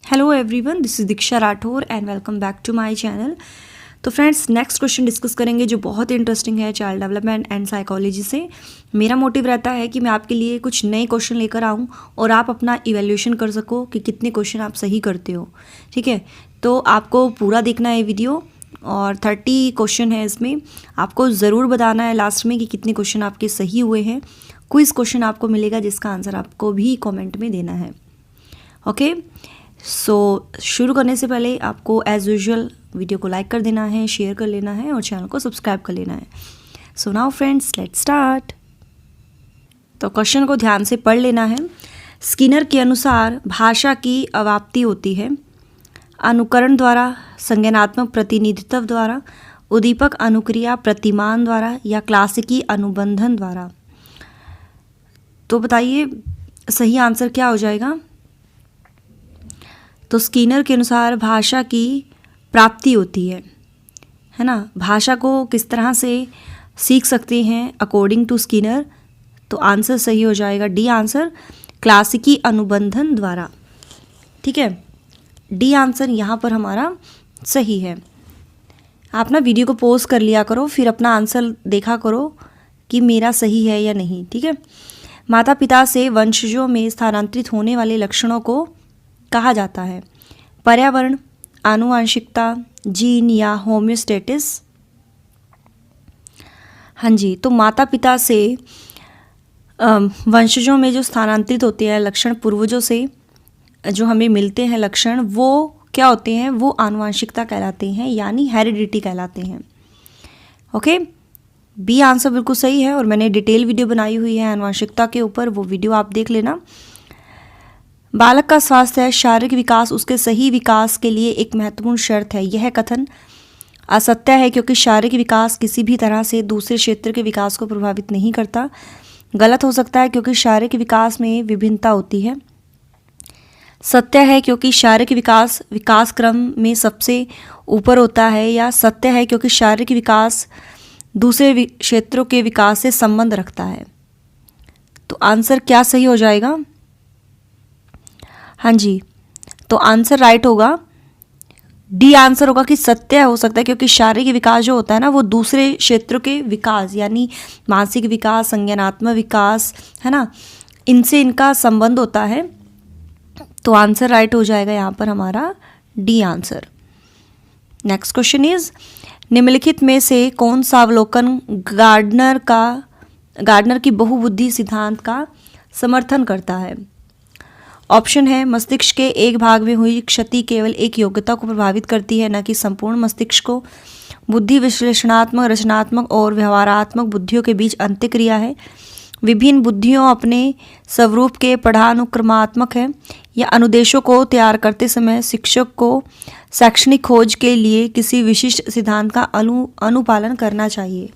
Hello everyone, this is Diksha Rathore and welcome back to my channel. तो friends, next question discuss करेंगे जो बहुत interesting है चाइल्ड डेवलपमेंट एंड साइकोलॉजी से। मेरा मोटिव रहता है कि मैं आपके लिए कुछ नए क्वेश्चन लेकर आऊँ और आप अपना इवैल्यूएशन कर सको कि कितने क्वेश्चन आप सही करते हो। ठीक है, तो आपको पूरा देखना है वीडियो और 30 क्वेश्चन है इसमें। आपको ज़रूर बताना है लास्ट में कि कितने क्वेश्चन आपके सही हुए हैं। क्विज़ क्वेश्चन आपको मिलेगा जिसका आंसर आपको भी कॉमेंट में देना है। ओके, सो शुरू करने से पहले आपको एज़ यूजुअल वीडियो को लाइक कर देना है, शेयर कर लेना है और चैनल को सब्सक्राइब कर लेना है। So now friends, let's start. तो क्वेश्चन को ध्यान से पढ़ लेना है। स्किनर के अनुसार भाषा की अवाप्ति होती है अनुकरण द्वारा, संज्ञानात्मक प्रतिनिधित्व द्वारा, उद्दीपक अनुक्रिया प्रतिमान द्वारा या क्लासिकी अनुबंधन द्वारा। तो बताइए सही आंसर क्या हो जाएगा। तो स्किनर के अनुसार भाषा की प्राप्ति होती है ना। भाषा को किस तरह से सीख सकते हैं अकॉर्डिंग टू स्किनर, तो आंसर सही हो जाएगा डी आंसर, क्लासिकी अनुबंधन द्वारा। ठीक है, डी आंसर यहाँ पर हमारा सही है। आप ना वीडियो को पॉज कर लिया करो, फिर अपना आंसर देखा करो कि मेरा सही है या नहीं। ठीक है, माता पिता से वंशजों में स्थानांतरित होने वाले लक्षणों को कहा जाता है पर्यावरण, आनुवांशिकता, जीन या होम्योस्टेटिस। हाँ जी, तो माता पिता से वंशजों में जो स्थानांतरित होते हैं लक्षण, पूर्वजों से जो हमें मिलते हैं लक्षण, वो क्या होते हैं, वो आनुवांशिकता कहलाते हैं, यानी हेरिडिटी कहलाते हैं। ओके, बी आंसर बिल्कुल सही है और मैंने डिटेल वीडियो बनाई हुई है आनुवांशिकता के ऊपर, वो वीडियो आप देख लेना। बालक का स्वास्थ्य, शारीरिक विकास उसके सही विकास के लिए एक महत्वपूर्ण शर्त है। यह कथन असत्य है क्योंकि शारीरिक विकास किसी भी तरह से दूसरे क्षेत्र के विकास को प्रभावित नहीं करता। गलत हो सकता है क्योंकि शारीरिक विकास में विभिन्नता होती है। सत्य है क्योंकि शारीरिक विकास विकास क्रम में सबसे ऊपर होता है, या सत्य है क्योंकि शारीरिक विकास दूसरे क्षेत्रों के विकास से संबंध रखता है। तो आंसर क्या सही हो जाएगा। हाँ जी, तो आंसर राइट होगा, डी आंसर होगा कि सत्य हो सकता है क्योंकि शारीरिक विकास जो होता है ना, वो दूसरे क्षेत्रों के विकास यानी मानसिक विकास, संज्ञानात्मक विकास, है ना, इनसे इनका संबंध होता है। तो आंसर राइट हो जाएगा यहाँ पर हमारा D answer. Next question is, निम्नलिखित में से कौन सा अवलोकन गार्डनर की बहुबुद्धि सिद्धांत का समर्थन करता है। ऑप्शन है, मस्तिष्क के एक भाग में हुई क्षति केवल एक योग्यता को प्रभावित करती है, न कि संपूर्ण मस्तिष्क को। बुद्धि विश्लेषणात्मक, रचनात्मक और व्यवहारात्मक बुद्धियों के बीच अंतःक्रिया है। विभिन्न बुद्धियों अपने स्वरूप के पढ़ानुक्रमात्मक है, या अनुदेशों को तैयार करते समय शिक्षक को शैक्षणिक खोज के लिए किसी विशिष्ट सिद्धांत का अनुपालन करना चाहिए।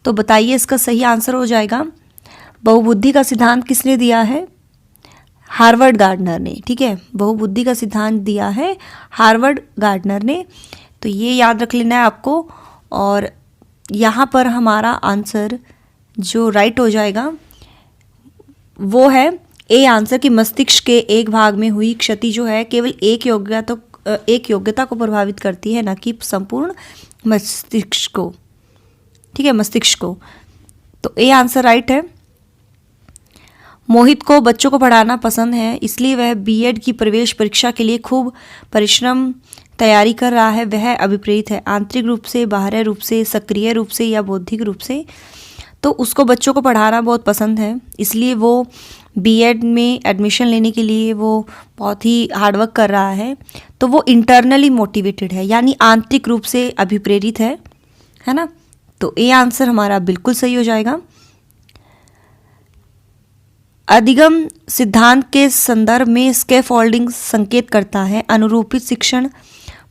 तो बताइए इसका सही आंसर हो जाएगा। बहुबुद्धि का सिद्धांत किसने दिया है, हार्वर्ड गार्डनर ने। ठीक है, बहुबुद्धि का सिद्धांत दिया है हार्वर्ड गार्डनर ने, तो ये याद रख लेना है आपको। और यहाँ पर हमारा आंसर जो राइट हो जाएगा वो है ए आंसर, कि मस्तिष्क के एक भाग में हुई क्षति जो है केवल एक योग्यता को प्रभावित करती है, न कि संपूर्ण मस्तिष्क को। ठीक है, मस्तिष्क को। तो ए आंसर राइट है। मोहित को बच्चों को पढ़ाना पसंद है, इसलिए वह बीएड की प्रवेश परीक्षा के लिए खूब परिश्रम तैयारी कर रहा है। वह अभिप्रेत है, आंतरिक रूप से, बाह्य रूप से, सक्रिय रूप से या बौद्धिक रूप से। तो उसको बच्चों को पढ़ाना बहुत पसंद है, इसलिए वो बीएड में एडमिशन लेने के लिए वो बहुत ही हार्डवर्क कर रहा है। तो वो इंटरनली मोटिवेटेड है, यानी आंतरिक रूप से अभिप्रेरित है ना। तो ये आंसर हमारा बिल्कुल सही हो जाएगा। अधिगम सिद्धांत के संदर्भ में स्कैफोल्डिंग संकेत करता है अनुरूपित शिक्षण,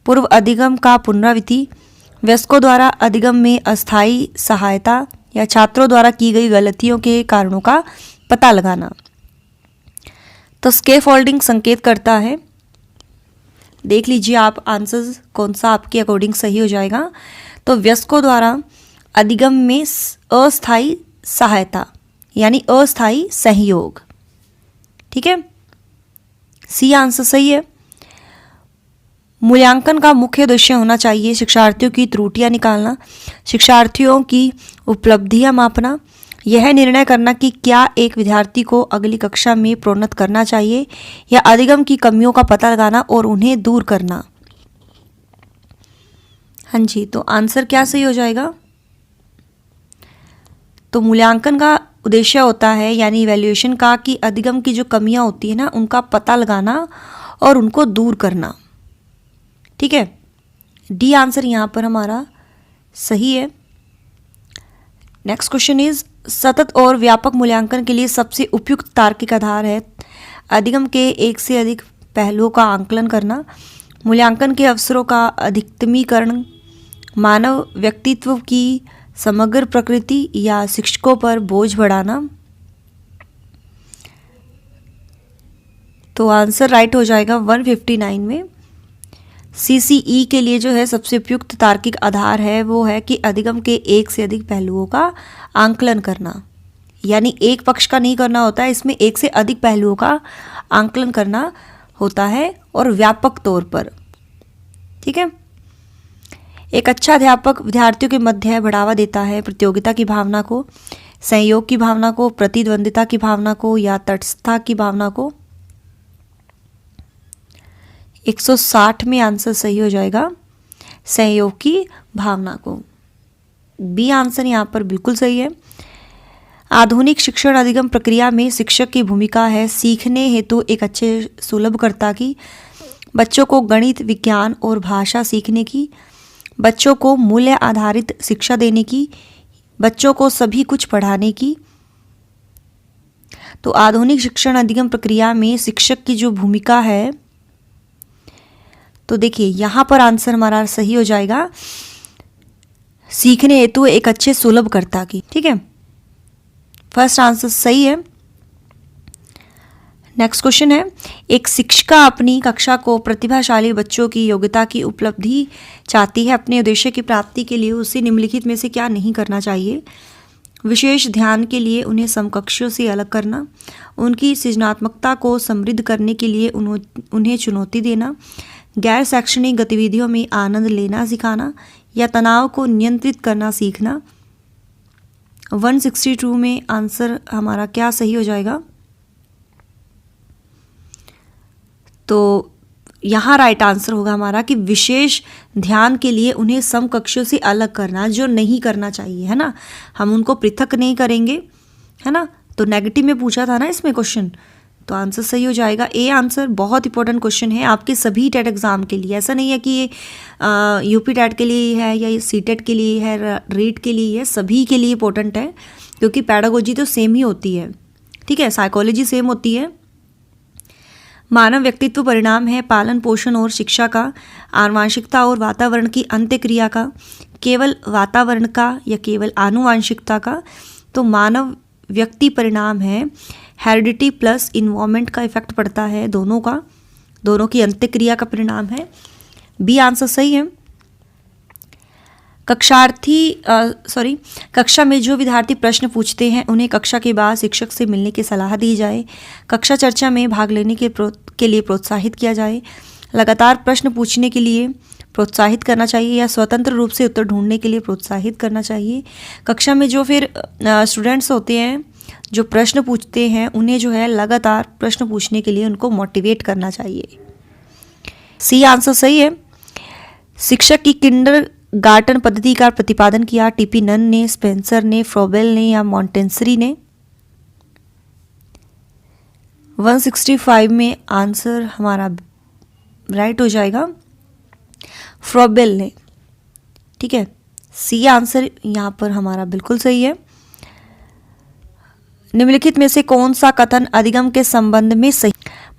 पूर्व अधिगम का पुनरावृत्ति, वयस्कों द्वारा अधिगम में अस्थायी सहायता, या छात्रों द्वारा की गई गलतियों के कारणों का पता लगाना। तो स्कैफोल्डिंग संकेत करता है, देख लीजिए आप आंसर कौन सा आपके अकॉर्डिंग सही हो जाएगा। तो वयस्कों द्वारा अधिगम में अस्थायी सहायता यानी अस्थायी सहयोग। ठीक है, सी आंसर सही है। मूल्यांकन का मुख्य उद्देश्य होना चाहिए शिक्षार्थियों की त्रुटियां निकालना, शिक्षार्थियों की उपलब्धियां मापना, यह निर्णय करना कि क्या एक विद्यार्थी को अगली कक्षा में प्रोन्नत करना चाहिए, या अधिगम की कमियों का पता लगाना और उन्हें दूर करना। हाँ जी, तो आंसर क्या सही हो जाएगा? तो मूल्यांकन का उद्देश्य होता है यानी इवैल्यूएशन का कि अधिगम की जो कमियां होती है ना उनका पता लगाना और उनको दूर करना। ठीक है, डी आंसर यहाँ पर हमारा सही है। नेक्स्ट क्वेश्चन इज सतत और व्यापक मूल्यांकन के लिए सबसे उपयुक्त तार्किक आधार है अधिगम के एक से अधिक पहलुओं का आंकलन करना, मूल्यांकन के अवसरों का अधिकतमीकरण, मानव व्यक्तित्व की समग्र प्रकृति, या शिक्षकों पर बोझ बढ़ाना। तो आंसर राइट हो जाएगा 159 में। CCE के लिए जो है सबसे उपयुक्त तार्किक आधार है वो है कि अधिगम के एक से अधिक पहलुओं का आंकलन करना, यानी एक पक्ष का नहीं करना होता है, इसमें एक से अधिक पहलुओं का आंकलन करना होता है और व्यापक तौर पर। ठीक है, एक अच्छा अध्यापक विद्यार्थियों के मध्य बढ़ावा देता है प्रतियोगिता की भावना को, सहयोग की भावना को, प्रतिद्वंदिता की भावना को, या तटस्थता की भावना को। 160 में आंसर सही हो जाएगा सहयोग की भावना को। बी आंसर यहाँ पर बिल्कुल सही है। आधुनिक शिक्षण अधिगम प्रक्रिया में शिक्षक की भूमिका है सीखने हेतु एक अच्छे सुलभकर्ता की, बच्चों को गणित, विज्ञान और भाषा सीखने की, बच्चों को मूल्य आधारित शिक्षा देने की, बच्चों को सभी कुछ पढ़ाने की। तो आधुनिक शिक्षण अधिगम प्रक्रिया में शिक्षक की जो भूमिका है, तो देखिए यहाँ पर आंसर हमारा सही हो जाएगा सीखने हेतु एक अच्छे सुलभकर्ता की। ठीक है, फर्स्ट आंसर सही है। नेक्स्ट क्वेश्चन है, एक शिक्षिका अपनी कक्षा को प्रतिभाशाली बच्चों की योग्यता की उपलब्धि चाहती है, अपने उद्देश्य की प्राप्ति के लिए उसे निम्नलिखित में से क्या नहीं करना चाहिए? विशेष ध्यान के लिए उन्हें समकक्षों से अलग करना, उनकी सृजनात्मकता को समृद्ध करने के लिए उन्हें चुनौती देना, गैर शैक्षणिक गतिविधियों में आनंद लेना सिखाना, या तनाव को नियंत्रित करना सीखना। 162 में आंसर हमारा क्या सही हो जाएगा? तो यहाँ राइट आंसर होगा हमारा कि विशेष ध्यान के लिए उन्हें समकक्षों से अलग करना, जो नहीं करना चाहिए, है ना। हम उनको पृथक नहीं करेंगे, है ना। तो नेगेटिव में पूछा था ना इसमें क्वेश्चन, तो आंसर सही हो जाएगा ए आंसर। बहुत इंपॉर्टेंट क्वेश्चन है आपके सभी टेट एग्जाम के लिए, ऐसा नहीं है कि ये यूपी टेट के लिए है या सी टेट के लिए है, रीट के लिए है, सभी के लिए इंपॉर्टेंट है, क्योंकि पैडागोजी तो सेम ही होती है। ठीक है, साइकोलॉजी सेम होती है। मानव व्यक्तित्व परिणाम है पालन पोषण और शिक्षा का, आनुवांशिकता और वातावरण की अंत्यक्रिया का, केवल वातावरण का या केवल आनुवांशिकता का। तो मानव व्यक्ति परिणाम है हेरिडिटी प्लस इन्वायरमेंट का इफेक्ट पड़ता है, दोनों का, दोनों की अंत्यक्रिया का परिणाम है। बी आंसर सही है। कक्षा में जो विद्यार्थी प्रश्न पूछते हैं उन्हें कक्षा के बाद शिक्षक से मिलने की सलाह दी जाए, कक्षा चर्चा में भाग लेने के लिए प्रोत्साहित किया जाए, लगातार प्रश्न पूछने के लिए प्रोत्साहित करना चाहिए या स्वतंत्र रूप से उत्तर ढूंढने के लिए प्रोत्साहित करना चाहिए। कक्षा में जो फिर स्टूडेंट्स होते हैं जो प्रश्न पूछते हैं उन्हें जो है लगातार प्रश्न पूछने के लिए उनको मोटिवेट करना चाहिए। सी आंसर सही है। शिक्षक की किंडर गार्टन पद्धति का प्रतिपादन किया टीपी नन ने, स्पेंसर ने, फ्रोबेल ने या मॉन्टेसरी ने। 165 में आंसर हमारा राइट हो जाएगा फ्रोबेल ने। ठीक है, सी आंसर यहाँ पर हमारा बिल्कुल सही है। निम्नलिखित में से कौन सा कथन अधिगम के संबंध में सही?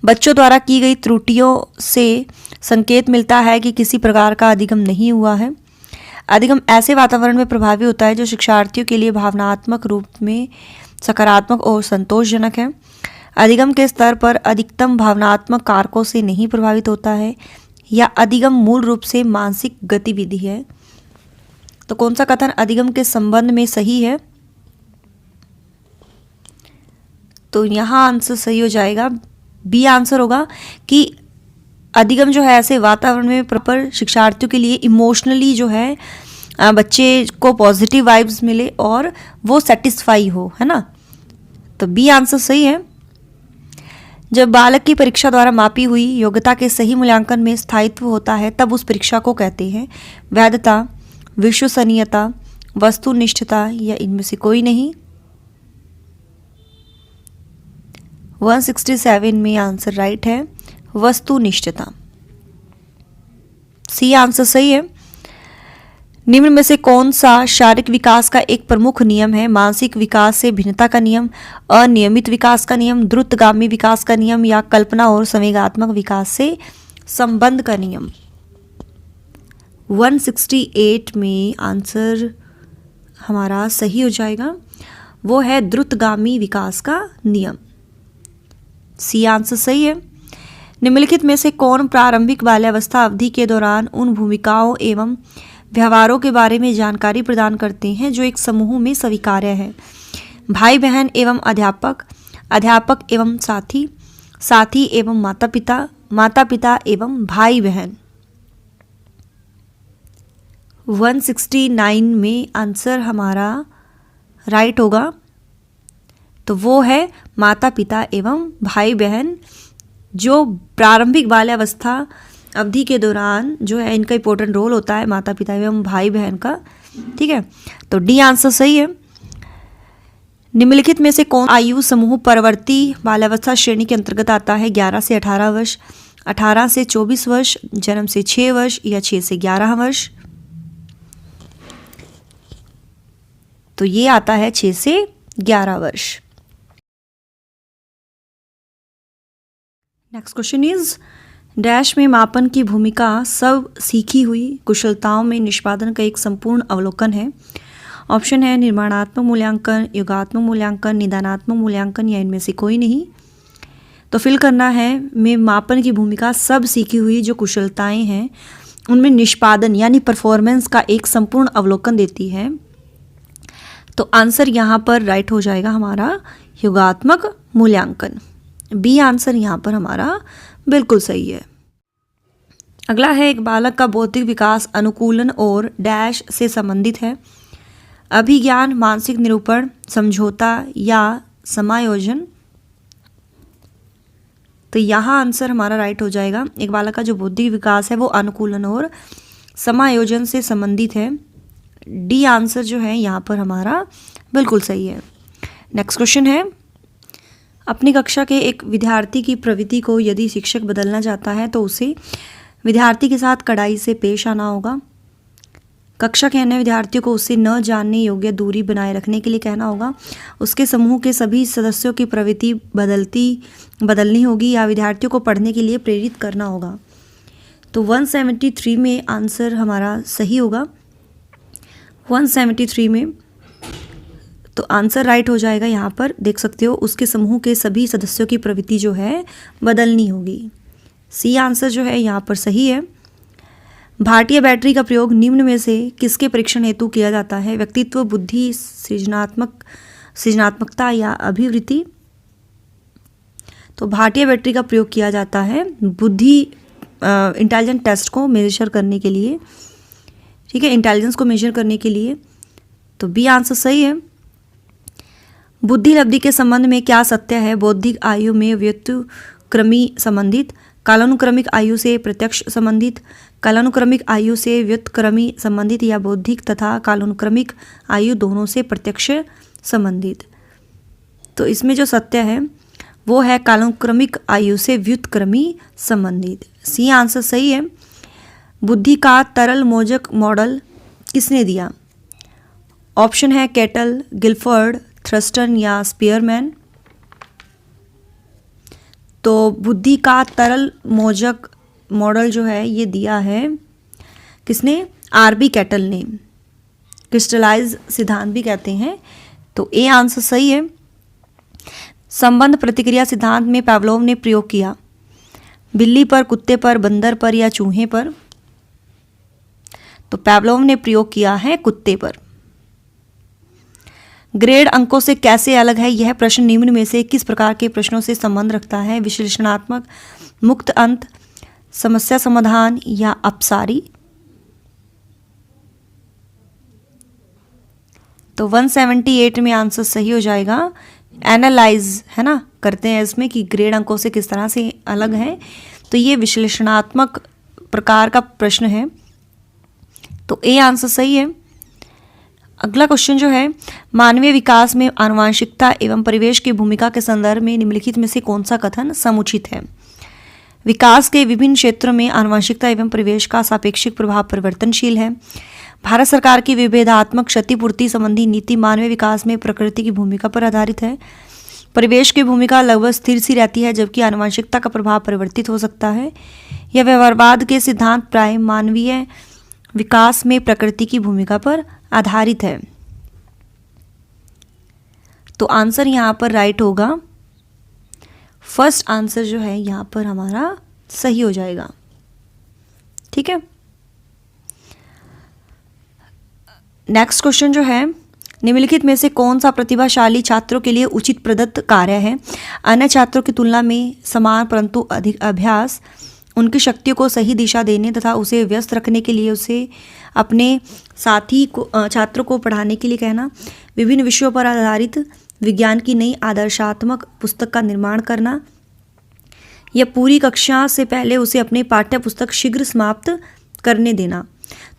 बच्चों द्वारा की गई त्रुटियों से संकेत मिलता है कि किसी प्रकार का अधिगम नहीं हुआ है। अधिगम ऐसे वातावरण में प्रभावी होता है जो शिक्षार्थियों के लिए भावनात्मक रूप में सकारात्मक और संतोषजनक है। अधिगम के स्तर पर अधिकतम भावनात्मक कारकों से नहीं प्रभावित होता है, या अधिगम मूल रूप से मानसिक गतिविधि है। तो कौन सा कथन अधिगम के संबंध में सही है? तो यहाँ आंसर सही हो जाएगा बी आंसर होगा कि अधिगम जो है ऐसे वातावरण में प्रॉपर शिक्षार्थियों के लिए इमोशनली जो है बच्चे को पॉजिटिव वाइब्स मिले और वो सेटिस्फाई हो, है ना। तो बी आंसर सही है। जब बालक की परीक्षा द्वारा मापी हुई योग्यता के सही मूल्यांकन में स्थायित्व होता है तब उस परीक्षा को कहते हैं वैधता, विश्वसनीयता, वस्तुनिष्ठता या इनमें से कोई नहीं। 167 में आंसर राइट है वस्तुनिष्ठता। सी आंसर सही है। निम्न में से कौन सा शारीरिक विकास का एक प्रमुख नियम है? मानसिक विकास से भिन्नता का नियम, अनियमित विकास का नियम, द्रुतगामी विकास का नियम या कल्पना और संवेगात्मक विकास से संबंध का नियम। 168 में आंसर हमारा सही हो जाएगा, वो है द्रुतगामी विकास का नियम। सी आंसर सही है। निम्नलिखित में से कौन प्रारंभिक बाल्यावस्था अवधि के दौरान उन भूमिकाओं एवं व्यवहारों के बारे में जानकारी प्रदान करते हैं जो एक समूह में स्वीकार्य है? भाई बहन एवं अध्यापक, अध्यापक एवं साथी, साथी एवं माता पिता, माता पिता एवं भाई बहन। 169 में आंसर हमारा राइट होगा, तो वो है माता पिता एवं भाई बहन, जो प्रारंभिक बाल्यावस्था अवधि के दौरान जो है इनका इंपॉर्टेंट रोल होता है माता पिता एवं भाई बहन का। ठीक है, तो डी आंसर सही है। निम्नलिखित में से कौन आयु समूह परवर्ती बाल्यावस्था श्रेणी के अंतर्गत आता है? 11 से 18 वर्ष, 18 से 24 वर्ष, जन्म से 6 वर्ष या 6 से 11 वर्ष। तो ये आता है 6 से 11 वर्ष। नेक्स्ट क्वेश्चन इज डैश में मापन की भूमिका सब सीखी हुई कुशलताओं में निष्पादन का एक संपूर्ण अवलोकन है। ऑप्शन है निर्माणात्मक मूल्यांकन, योगात्मक मूल्यांकन, निदानात्मक मूल्यांकन या इनमें से कोई नहीं। तो फिल करना है में मापन की भूमिका सब सीखी हुई जो कुशलताएं हैं उनमें निष्पादन यानी परफॉर्मेंस का एक संपूर्ण अवलोकन देती है। तो आंसर यहाँ पर राइट हो जाएगा हमारा योगात्मक मूल्यांकन। बी आंसर यहाँ पर हमारा बिल्कुल सही है। अगला है एक बालक का बौद्धिक विकास अनुकूलन और डैश से संबंधित है। अभिज्ञान, मानसिक निरूपण, समझौता या समायोजन। तो यहाँ आंसर हमारा राइट हो जाएगा। एक बालक का जो बौद्धिक विकास है वो अनुकूलन और समायोजन से संबंधित है। डी आंसर जो है यहाँ पर हमारा बिल्कुल सही है। नेक्स्ट क्वेश्चन है अपनी कक्षा के एक विद्यार्थी की प्रवृत्ति को यदि शिक्षक बदलना चाहता है तो उसे विद्यार्थी के साथ कड़ाई से पेश आना होगा। कक्षा के अन्य विद्यार्थियों को उससे न जानने योग्य दूरी बनाए रखने के लिए कहना होगा। उसके समूह के सभी सदस्यों की प्रवृत्ति बदलनी होगी या विद्यार्थियों को पढ़ने के लिए प्रेरित करना होगा। तो 173 में आंसर हमारा सही होगा। 173 में तो आंसर राइट हो जाएगा। यहाँ पर देख सकते हो उसके समूह के सभी सदस्यों की प्रवृत्ति जो है बदलनी होगी। सी आंसर जो है यहाँ पर सही है। भारतीय बैटरी का प्रयोग निम्न में से किसके परीक्षण हेतु किया जाता है? व्यक्तित्व, बुद्धि, सृजनात्मकता या अभिवृत्ति। तो भारतीय बैटरी का प्रयोग किया जाता है बुद्धि इंटेलिजेंस टेस्ट को मेजर करने के लिए। ठीक है, इंटेलिजेंस को मेजर करने के लिए। तो बी आंसर सही है। बुद्धि लब्धि के संबंध में क्या सत्य है? बौद्धिक आयु में व्युत्क्रमी संबंधित, कालानुक्रमिक आयु से प्रत्यक्ष संबंधित, कालानुक्रमिक आयु से व्युत्क्रमी संबंधित या बौद्धिक तथा कालानुक्रमिक आयु दोनों से प्रत्यक्ष संबंधित। तो इसमें जो सत्य है वो है कालानुक्रमिक आयु से व्युत्क्रमी संबंधित। सी आंसर सही है। बुद्धि का तरल मोजक मॉडल किसने दिया? ऑप्शन है केटल, गिलफोर्ड, थ्रस्टन या स्पीयरमैन। तो बुद्धि का तरल मोजक मॉडल जो है ये दिया है किसने? आरबी केटल ने। क्रिस्टलाइज सिद्धांत भी कहते हैं। तो ए आंसर सही है। संबंध प्रतिक्रिया सिद्धांत में पावलोव ने प्रयोग किया बिल्ली पर, कुत्ते पर, बंदर पर या चूहे पर। तो पावलोव ने प्रयोग किया है कुत्ते पर। ग्रेड अंकों से कैसे अलग है? यह प्रश्न निम्न में से किस प्रकार के प्रश्नों से संबंध रखता है? विश्लेषणात्मक, मुक्त अंत, समस्या समाधान या अपसारी? तो 178 में आंसर सही हो जाएगा। एनालाइज है ना, करते हैं इसमें कि ग्रेड अंकों से किस तरह से अलग है। तो ये विश्लेषणात्मक प्रकार का प्रश्न है, तो ए आंसर सही है। अगला क्वेश्चन जो है, मानवीय विकास में आनुवंशिकता एवं परिवेश की भूमिका के संदर्भ में निम्नलिखित में से कौन सा कथन समुचित है? विकास के विभिन्न क्षेत्रों में आनुवंशिकता एवं परिवेश का सापेक्षिक प्रभाव परिवर्तनशील है। भारत सरकार की विभेदात्मक क्षतिपूर्ति संबंधी नीति मानवीय विकास में प्रकृति की भूमिका पर आधारित है। परिवेश की भूमिका लगभग स्थिर सी रहती है, जबकि आनुवंशिकता का प्रभाव परिवर्तित हो सकता है। यह व्यवहारवाद के सिद्धांत प्राय मानवीय विकास में प्रकृति की भूमिका पर आधारित है। तो आंसर यहाँ पर राइट होगा। फर्स्ट आंसर जो है यहाँ पर हमारा सही हो जाएगा। ठीक है, नेक्स्ट क्वेश्चन जो है, निम्नलिखित में से कौन सा प्रतिभाशाली छात्रों के लिए उचित प्रदत्त कार्य है? अन्य छात्रों की तुलना में समान परंतु अधिक अभ्यास, उनकी शक्तियों को सही दिशा देने तथा उसे व्यस्त रखने के लिए उसे अपने साथी को छात्रों को पढ़ाने के लिए कहना, विभिन्न विषयों पर आधारित विज्ञान की नई आदर्शात्मक पुस्तक का निर्माण करना, या पूरी कक्षा से पहले उसे अपने पाठ्य पुस्तक शीघ्र समाप्त करने देना।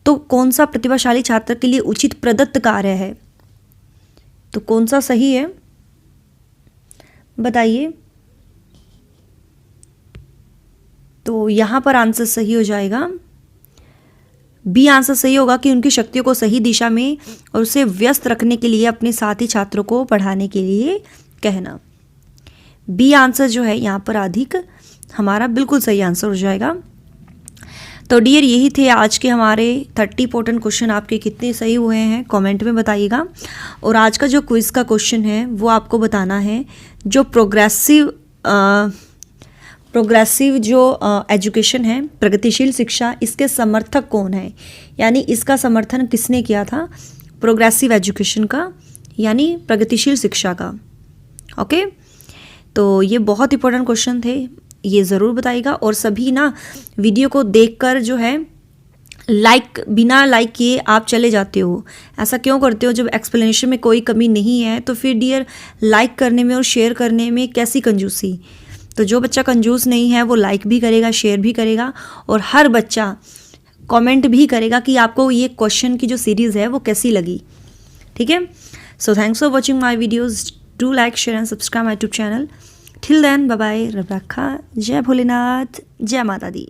तो कौन सा प्रतिभाशाली छात्र के लिए उचित प्रदत्त कार्य है? तो कौन सा सही है बताइए। तो यहाँ पर आंसर सही हो जाएगा, बी आंसर सही होगा कि उनकी शक्तियों को सही दिशा में और उसे व्यस्त रखने के लिए अपने साथी छात्रों को पढ़ाने के लिए कहना। बी आंसर जो है यहाँ पर अधिक हमारा बिल्कुल सही आंसर हो जाएगा। तो डियर, यही थे आज के हमारे 30 इंपॉर्टेंट क्वेश्चन। आपके कितने सही हुए हैं कमेंट में बताइएगा। और आज का जो क्विज़ का क्वेश्चन है वो आपको बताना है, जो प्रोग्रेसिव जो एजुकेशन है, प्रगतिशील शिक्षा, इसके समर्थक कौन है, यानी इसका समर्थन किसने किया था? प्रोग्रेसिव एजुकेशन का, यानी प्रगतिशील शिक्षा का। ओके, तो ये बहुत इंपॉर्टेंट क्वेश्चन थे, ये ज़रूर बताइएगा। और सभी ना वीडियो को देखकर जो है बिना लाइक किए आप चले जाते हो, ऐसा क्यों करते हो? जब एक्सप्लेनेशन में कोई कमी नहीं है तो फिर डियर लाइक करने में और शेयर करने में कैसी कंजूसी। तो जो बच्चा कंजूस नहीं है वो लाइक भी करेगा, शेयर भी करेगा, और हर बच्चा कमेंट भी करेगा कि आपको ये क्वेश्चन की जो सीरीज़ है वो कैसी लगी। ठीक है, so thanks for watching my videos. Do like, share and subscribe my YouTube channel. Till then, bye bye, रब रखा, जय भोलेनाथ, जय माता दी।